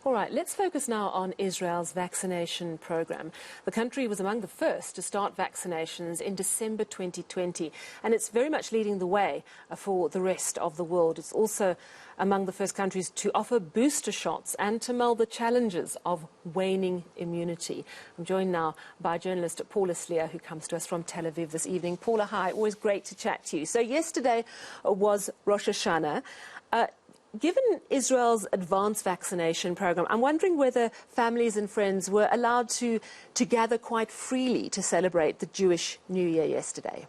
All right, let's focus now on Israel's vaccination program. The country was among the first to start vaccinations in December 2020, and it's very much leading the way for the rest of the world. It's also among the first countries to offer booster shots and to mull the challenges of waning immunity. I'm joined now by journalist Paula Slier, who comes to us from Tel Aviv this evening. Paula, hi, always great to chat to you. So yesterday was Rosh Hashanah. Given Israel's advanced vaccination program, I'm wondering whether families and friends were allowed to gather quite freely to celebrate the Jewish New Year yesterday.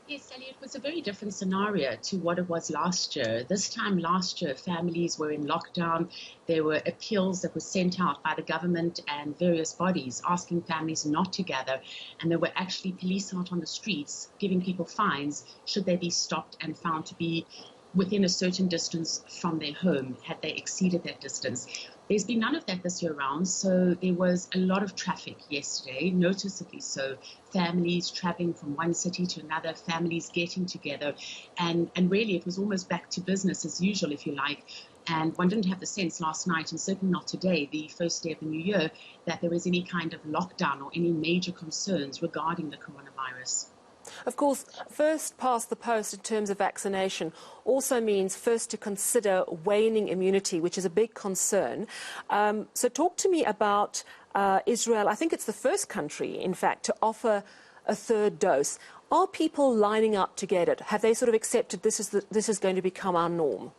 Yes, Sally, it was a very different scenario to what it was last year. This time last year, families were in lockdown. There were appeals that were sent out by the government and various bodies asking families not to gather. And there were actually police out on the streets giving people fines should they be stopped and found to be within a certain distance from their home, had they exceeded that distance. There's been none of that this year round, so there was a lot of traffic yesterday, noticeably so. Families traveling from one city to another, families getting together, and really it was almost back to business as usual, if you like. And one didn't have the sense last night, and certainly not today, the first day of the new year, that there was any kind of lockdown or any major concerns regarding the coronavirus. Of course, first past the post in terms of vaccination also means first to consider waning immunity, which is a big concern. So talk to me about Israel. I think it's the first country, in fact, to offer a third dose. Are people lining up to get it? Have they sort of accepted this is going to become our norm?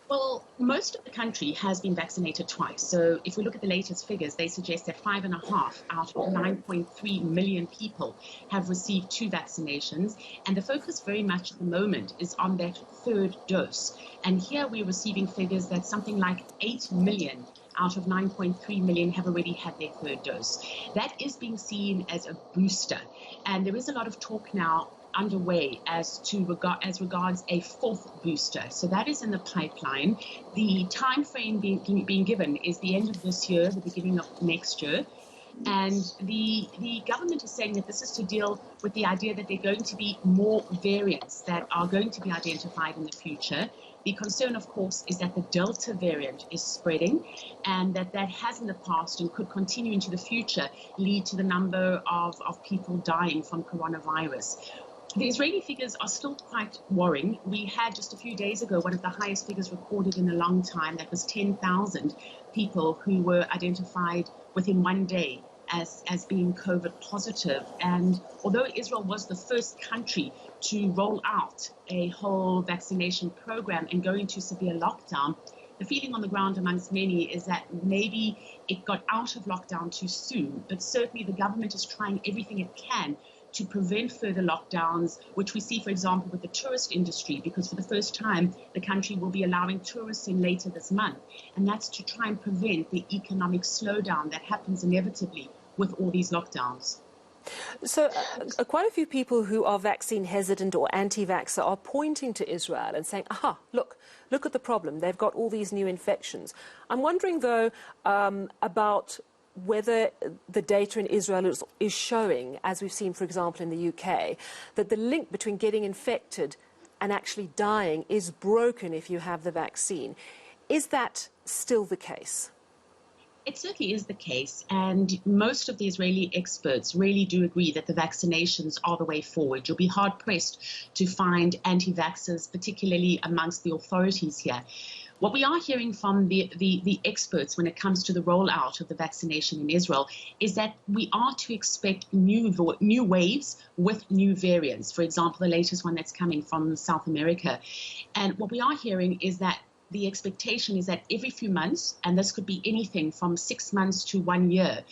Well, most of the country has been vaccinated twice. So if we look at the latest figures, they suggest that 5.5 out of 9.3 million people have received 2 vaccinations. And the focus very much at the moment is on that third dose. And here we're receiving figures that something like 8 million out of 9.3 million have already had their third dose. That is being seen as a booster. And there is a lot of talk now underway as regards a fourth booster. So that is in the pipeline. The time frame being given is the end of this year, the beginning of next year. And the government is saying that this is to deal with the idea that there are going to be more variants that are going to be identified in the future. The concern, of course, is that the Delta variant is spreading and that has in the past and could continue into the future lead to the number of people dying from coronavirus. The Israeli figures are still quite worrying. We had just a few days ago one of the highest figures recorded in a long time. That was 10,000 people who were identified within one day as being COVID positive. And although Israel was the first country to roll out a whole vaccination program and go into severe lockdown, the feeling on the ground amongst many is that maybe it got out of lockdown too soon. But certainly the government is trying everything it can to prevent further lockdowns, which we see, for example, with the tourist industry, because for the first time, the country will be allowing tourists in later this month. And that's to try and prevent the economic slowdown that happens inevitably with all these lockdowns. So quite a few people who are vaccine hesitant or anti-vaxxer are pointing to Israel and saying, aha, look at the problem. They've got all these new infections. I'm wondering, though, about whether the data in Israel is showing, as we've seen, for example, in the UK, that the link between getting infected and actually dying is broken if you have the vaccine. Is that still the case? It certainly is the case, and most of the Israeli experts really do agree that the vaccinations are the way forward. You'll be hard-pressed to find anti-vaxxers, particularly amongst the authorities here. What we are hearing from the experts when it comes to the rollout of the vaccination in Israel is that we are to expect new waves with new variants. For example, the latest one that's coming from South America. And what we are hearing is that the expectation is that every few months, and this could be anything from 6 months to 1 year,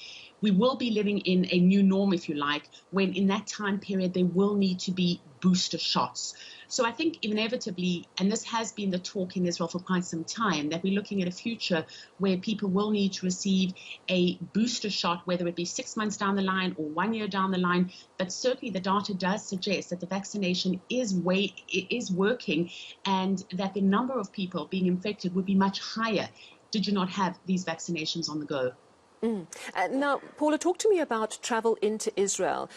we will be living in a new norm, if you like, when in that time period there will need to be booster shots. So I think inevitably, and this has been the talk in Israel for quite some time, that we're looking at a future where people will need to receive a booster shot, whether it be 6 months down the line or 1 year down the line. But certainly the data does suggest that the vaccination is working and that the number of people being infected would be much higher did you not have these vaccinations on the go. Now, Paula, talk to me about travel into Israel.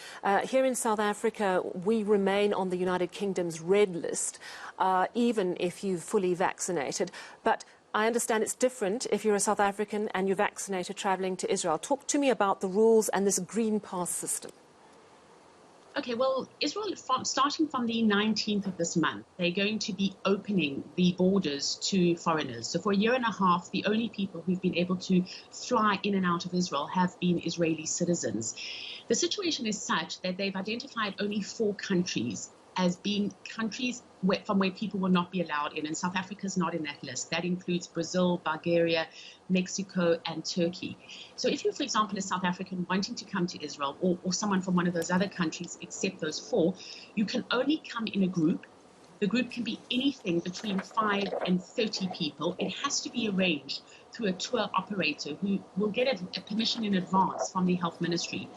Here in South Africa, we remain on the United Kingdom's red list, even if you're fully vaccinated. But I understand it's different if you're a South African and you're vaccinated traveling to Israel. Talk to me about the rules and this green pass system. Okay, well, Israel, starting from the 19th of this month, they're going to be opening the borders to foreigners. So for a year and a half, the only people who've been able to fly in and out of Israel have been Israeli citizens. The situation is such that they've identified only 4 countries as being countries from where people will not be allowed in, and South Africa is not in that list. That includes Brazil, Bulgaria, Mexico, and Turkey. So if you're, for example, a South African wanting to come to Israel, or someone from one of those other countries except those 4, you can only come in a group. The group can be anything between 5 and 30 people. It has to be arranged through a tour operator who will get a permission in advance from the health ministry.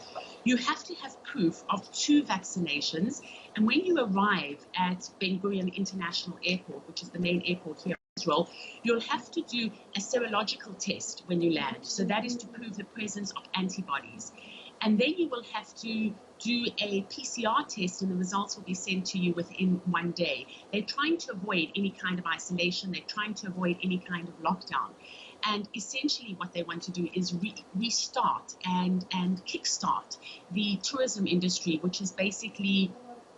You have to have proof of 2 vaccinations. And when you arrive at Ben Gurion International Airport, which is the main airport here in Israel, you'll have to do a serological test when you land. So that is to prove the presence of antibodies. And then you will have to do a PCR test, and the results will be sent to you within 1 day. They're trying to avoid any kind of isolation. They're trying to avoid any kind of lockdown. And essentially what they want to do is restart and kickstart the tourism industry, which is basically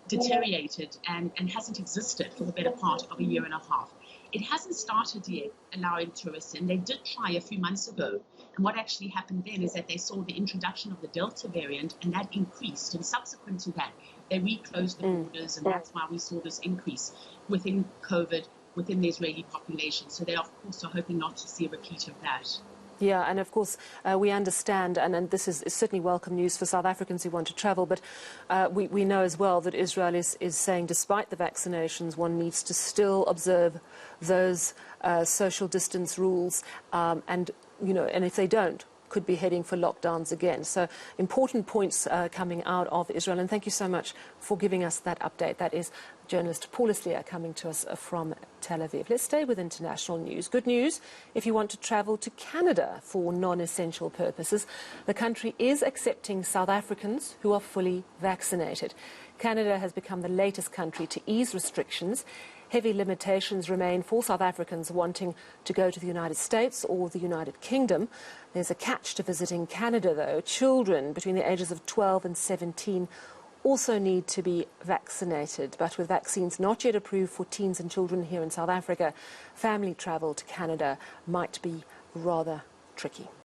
deteriorated and hasn't existed for the better part of a year and a half. It hasn't started yet allowing tourists in. They did try a few months ago. And what actually happened then is that they saw the introduction of the Delta variant, and that increased. And subsequent to that, they reclosed the borders, and that's why we saw this increase within COVID, within the Israeli population. So they, of course, are hoping not to see a repeat of that. Yeah, and of course, we understand, and this is certainly welcome news for South Africans who want to travel, but we know as well that Israel is saying despite the vaccinations, one needs to still observe those social distance rules, and if they don't, could be heading for lockdowns again. So important points coming out of Israel, and thank you so much for giving us that update. That is journalist Paula Slier coming to us from Tel Aviv. Let's stay with international news. Good news if you want to travel to Canada for non-essential purposes. The country is accepting South Africans who are fully vaccinated. Canada has become the latest country to ease restrictions. Heavy limitations remain for South Africans wanting to go to the United States or the United Kingdom. There's a catch to visiting Canada, though. Children between the ages of 12 and 17 also need to be vaccinated. But with vaccines not yet approved for teens and children here in South Africa, family travel to Canada might be rather tricky.